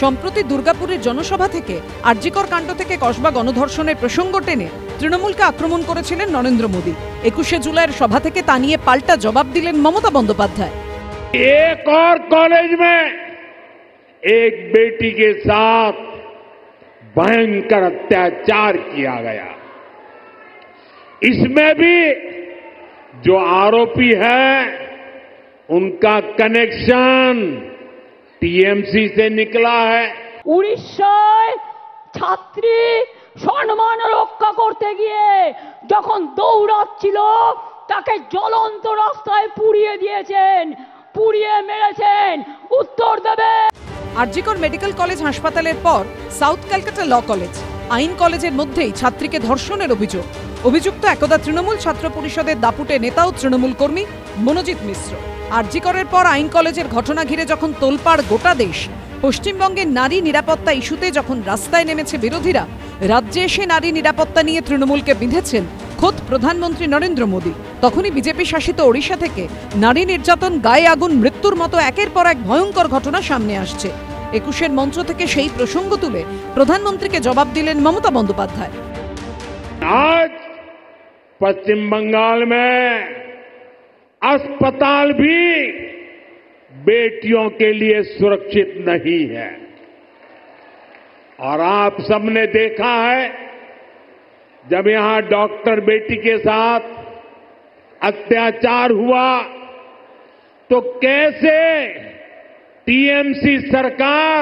সম্প্রতি দুর্গাপুরের জনসভা থেকে আরজিকর কাণ্ড থেকে কসবা গণধর্ষণের প্রসঙ্গ টেনে তৃণমূলকে আক্রমণ করেছিলেন নরেন্দ্র মোদী। 21শে জুলাইয়ের সভা থেকে তা নিয়ে পাল্টা জবাব দিলেন মমতা বন্দ্যোপাধ্যায়। एक और कॉलेज में एक बेटी के साथ भयंकर अत्याचार किया गया। इसमें भी जो आरोपी है उनका कनेक्शन टीएमसी से निकला है। উড়িষ্যায় ছাত্রী সম্মান রক্ষা করতে গিয়ে যখন দৌড়াচ্ছিল তাকে জ্বলন্ত রাস্তায় পুড়িয়ে দিয়েছেন, পুড়িয়ে মেরেছেন। উত্তর দেবে। আরজিকর মেডিকেল কলেজ হাসপাতালের পর সাউথ ক্যালকাটা ল কলেজ, আইন কলেজের মধ্যেই ছাত্রীকে ধর্ষণের অভিযোগ। অভিযুক্ত একদা তৃণমূল ছাত্র পরিষদের দাপুটে নেতা ও তৃণমূল কর্মী মনোজিৎ মিশ্র। আরজিকরের পর আইন কলেজের ঘটনা ঘিরে যখন তোলপাড় গোটা দেশ, পশ্চিমবঙ্গের নারী নিরাপত্তা ইস্যুতে যখন রাস্তায় নেমেছে বিরোধীরা, রাজ্যে এসে নারী নিরাপত্তা নিয়ে তৃণমূলকে বিঁধেছেন খোদ প্রধানমন্ত্রী নরেন্দ্র মোদী। তখনই বিজেপি শাসিত ওড়িশা থেকে নারী নির্যাতন, গায়ে আগুন, মৃত্যুর মতো একের পর এক ভয়ঙ্কর ঘটনা সামনে আসছে। 21-এর মঞ্চ থেকে সেই প্রসঙ্গ তুলে প্রধানমন্ত্রীকে জবাব দিলেন মমতা বন্দ্যোপাধ্যায়। आज पश्चिम बंगाल में अस्पताल भी बेटियों के लिए सुरक्षित नहीं है और आप सबने देखा है जब यहां डॉक्टर बेटी के साथ अत्याचार हुआ तो कैसे टीएमसी सरकार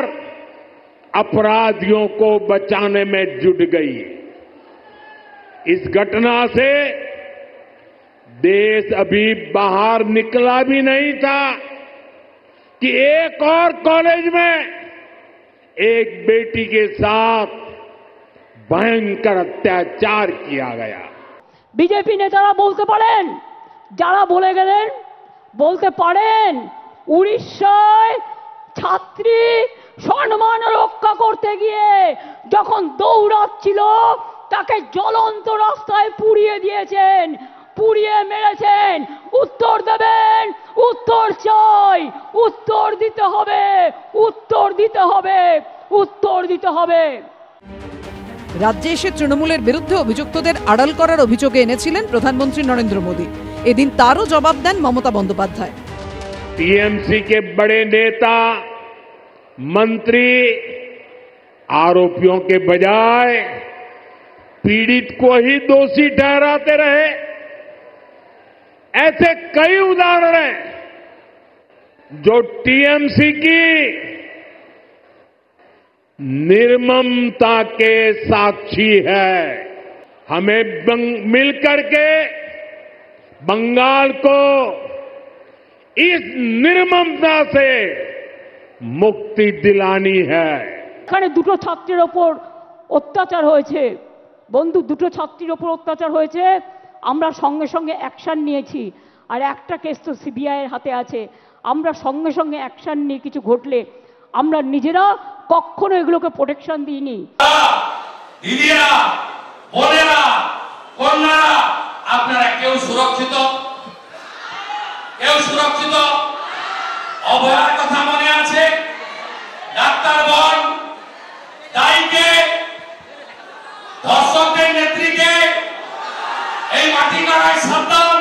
अपराधियों को बचाने में जुट गई। इस घटना से देश अभी बाहर निकला भी नहीं था कि एक और कॉलेज में एक बेटी के साथ भयंकर अत्याचार किया गया। বিজেপি নেতারা বলতে পারেন, যারা বলে গেলেন বলতে পারেন, উড়িষ্যায় ছাত্রী সম্মান রক্ষা করতে গিয়ে যখন দৌড়াচ্ছিল তাকে জ্বলন্ত রাস্তায় পুড়িয়ে দিয়েছেন, পুড়িয়ে মেরেছেন। উত্তর দেবেন। উত্তর চাই। উত্তর দিতে হবে। উত্তর দিতে হবে। উত্তর দিতে হবে। রাজ্যে এসে তৃণমূলের বিরুদ্ধে অভিযুক্তদের আড়াল করার অভিযোগে এনেছিলেন প্রধানমন্ত্রী নরেন্দ্র মোদী। এদিন তারও জবাব দেন মমতা বন্দ্যোপাধ্যায়। टीएमसी के बड़े नेता, मंत्री आरोपियों के बजाय पीड़ित को ही दोषी ठहराते रहे। ऐसे कई उदाहरण हैं जो टीएमसी की निर्ममता के साक्षी है। हमें मिलकर के बंगाल को इस निर्ममता से मुक्ति दिलानी है। এখানে দুটো ছাত্রের ওপর অত্যাচার হয়েছে বন্ধু, দুটো ছাত্রীর ওপর অত্যাচার হয়েছে। আমরা সঙ্গে সঙ্গে অ্যাকশন নিয়েছি, আর একটা কেস তো সিবিআই এর হাতে আছে। আমরা সঙ্গে সঙ্গে অ্যাকশন নিয়ে কিছু ঘটলে আমরা নিজেরা কখনো এগুলোকে প্রোটেকশন দিইনি। দিদিরা, বোনেরা, কন্যারা, আপনারা কেউ সুরক্ষিত? কেউ সুরক্ষিত? অভয়ার কথা মনে আছে? ডাক্তার বোন, দায়ীকে, ধর্ষকদের নেত্রীকে, এই মাটি কাড়ায় সাদ্দাম,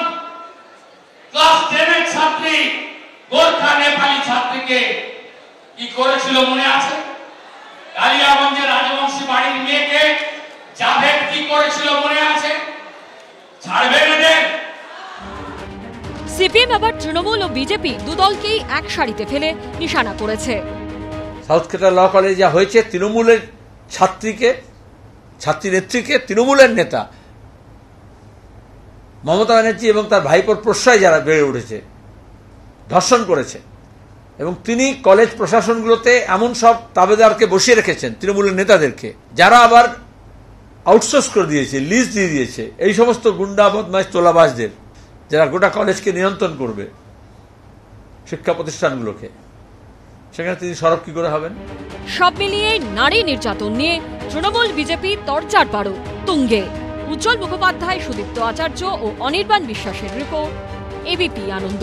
ক্লাস 10-এর ছাত্রী গোর্খা নেপালি ছাত্রীকে কি করেছিল মনে আছে? কালিয়াগঞ্জের রাজবংশী বাড়ির মেয়েকে জাভেদ কি করেছিল মনে আছে? ছাড়বেন এদের? সিপিএম আবার তৃণমূল ও বিজেপি দুদলকেই এক সারিতে ফেলে নিশানা করেছে। সাউথ ক্যালকাটা ল কলেজে যা হয়েছে, তৃণমূলের ছাত্রী নেত্রীকে তৃণমূলের নেতা মমতা ব্যানার্জি এবং তার ভাইপোর প্রশ্রয় যারা বেড়ে উঠেছে ধর্ষণ করেছে, এবং তিনি কলেজ প্রশাসনগুলোতে এমন সব তাবেদারকে বসিয়ে রেখেছেন তৃণমূলের নেতাদেরকে, যারা আবার আউটসোর্স করে দিয়েছে, লিজ দিয়ে দিয়েছে এই সমস্ত গুন্ডা বদমাইশ তোলাবাজদের, যারা গোটা কলেজকে নিয়ন্ত্রণ করবে, শিক্ষা প্রতিষ্ঠানগুলোকে। সেখানে তিনি সরব কি করে হবেন? সব মিলিয়ে নারী নির্যাতন নিয়ে তৃণমূল বিজেপি তরজার পারো তুঙ্গে। উজ্জ্বল মুখোপাধ্যায়, সুদীপ্ত আচার্য ও অনির্বাণ বিশ্বাসের রিপোর্ট, এবিপি আনন্দ।